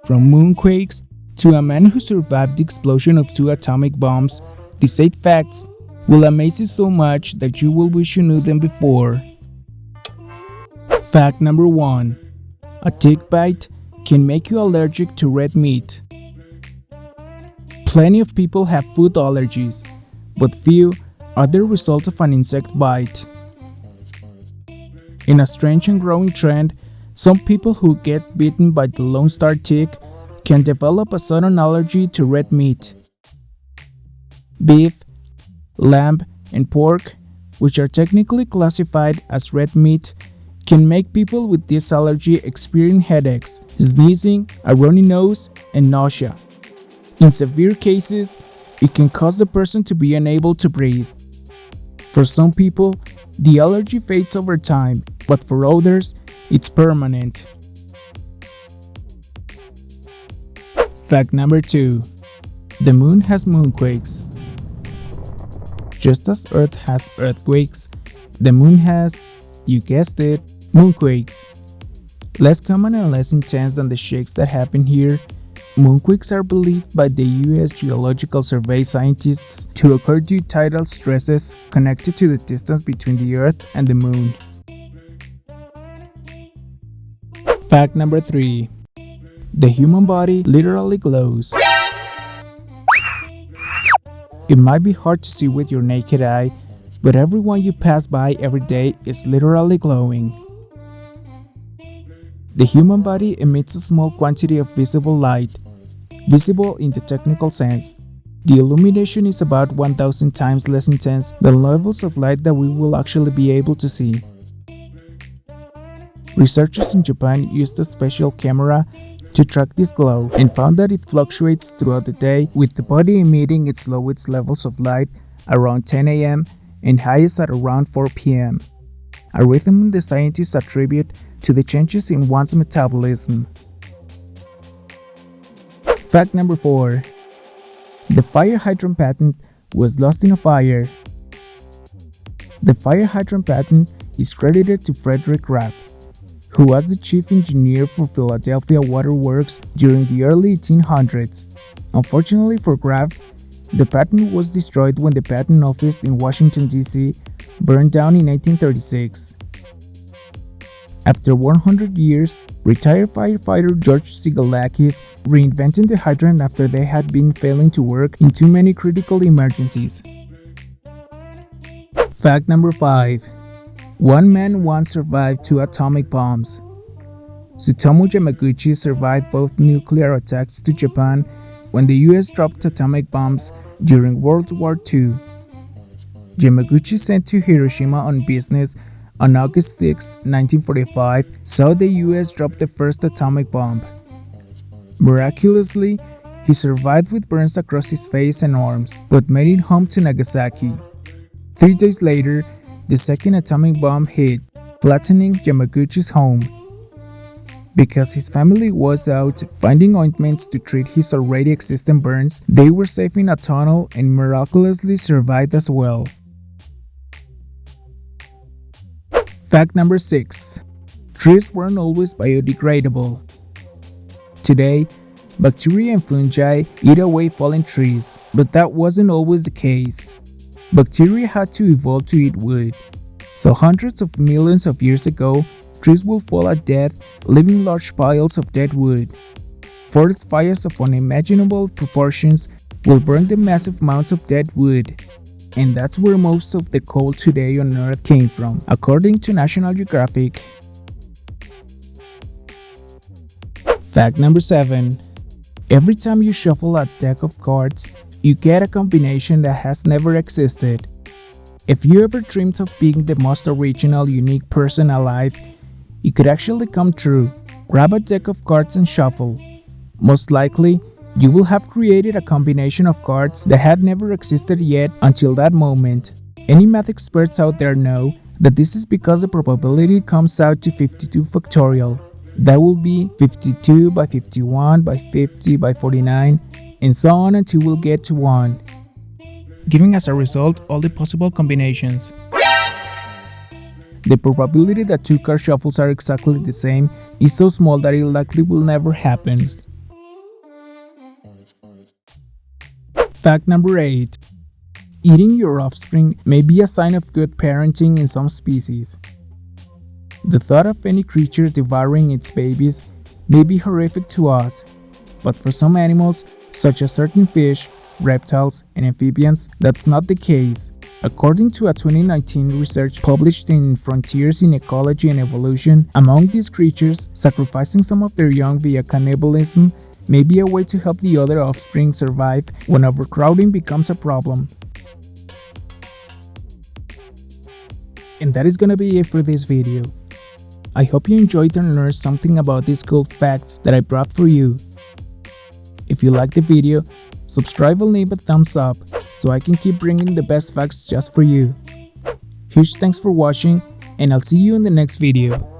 From moonquakes to a man who survived the explosion of 2 atomic bombs, these 8 facts will amaze you so much that you will wish you knew them before. Fact number 1. A tick bite can make you allergic to red meat. Plenty of people have food allergies, but few are the result of an insect bite. In a strange and growing trend, some people who get bitten by the Lone Star tick can develop a sudden allergy to red meat. Beef, lamb, and pork, which are technically classified as red meat, can make people with this allergy experience headaches, sneezing, a runny nose, and nausea. In severe cases, it can cause the person to be unable to breathe. For some people, the allergy fades over time, but for others, it's permanent. Fact number 2. The moon has moonquakes. Just as Earth has earthquakes, the moon has, you guessed it, moonquakes. Less common and less intense than the shakes that happen here, moonquakes are believed by the US Geological Survey scientists to occur due to tidal stresses connected to the distance between the Earth and the moon. Fact number 3. The human body literally glows. It might be hard to see with your naked eye, but everyone you pass by every day is literally glowing. The human body emits a small quantity of visible light, visible in the technical sense. The illumination is about 1,000 times less intense than levels of light that we will actually be able to see. Researchers in Japan used a special camera to track this glow and found that it fluctuates throughout the day, with the body emitting its lowest levels of light around 10 a.m. and highest at around 4 p.m. a rhythm the scientists attribute to the changes in one's metabolism. Fact number 4. The fire hydrant patent was lost in a fire. The fire hydrant patent is credited to Frederick Graff, who was the chief engineer for Philadelphia Water Works during the early 1800s. Unfortunately for Graff, the patent was destroyed when the patent office in Washington, D.C. burned down in 1936. After 100 years, retired firefighter George Sigalakis reinvented the hydrant after they had been failing to work in too many critical emergencies. Fact number 5. One man once survived 2 atomic bombs. Tsutomu Yamaguchi survived both nuclear attacks to Japan when the US dropped atomic bombs during World War II. Yamaguchi, sent to Hiroshima on business on August 6, 1945, saw the US drop the first atomic bomb. Miraculously, he survived with burns across his face and arms, but made it home to Nagasaki. 3 days later, the second atomic bomb hit, flattening Yamaguchi's home. Because his family was out finding ointments to treat his already existing burns, they were safe in a tunnel and miraculously survived as well. Fact number 6. Trees weren't always biodegradable. Today, bacteria and fungi eat away fallen trees, but that wasn't always the case. Bacteria had to evolve to eat wood, so hundreds of millions of years ago, trees will fall at death, leaving large piles of dead wood. Forest fires of unimaginable proportions will burn the massive amounts of dead wood, and that's where most of the coal today on Earth came from, according to National Geographic. Fact number 7. Every time you shuffle a deck of cards, you get a combination that has never existed. If you ever dreamed of being the most original, unique person alive, it could actually come true. Grab a deck of cards and shuffle. Most likely, you will have created a combination of cards that had never existed yet until that moment. Any math experts out there know that this is because the probability comes out to 52 factorial. That will be 52 by 51 by 50 by 49, and so on until we'll get to 1, giving as a result all the possible combinations. The probability that 2 card shuffles are exactly the same is so small that it likely will never happen. Fact number 8. Eating your offspring may be a sign of good parenting in some species. The thought of any creature devouring its babies may be horrific to us, but for some animals, such as certain fish, reptiles, and amphibians, that's not the case. According to a 2019 research published in Frontiers in Ecology and Evolution, among these creatures, sacrificing some of their young via cannibalism may be a way to help the other offspring survive when overcrowding becomes a problem. And that is gonna be it for this video. I hope you enjoyed and learned something about these cool facts that I brought for you. If you liked the video, subscribe and leave a thumbs up so I can keep bringing the best facts just for you. Huge thanks for watching, and I'll see you in the next video.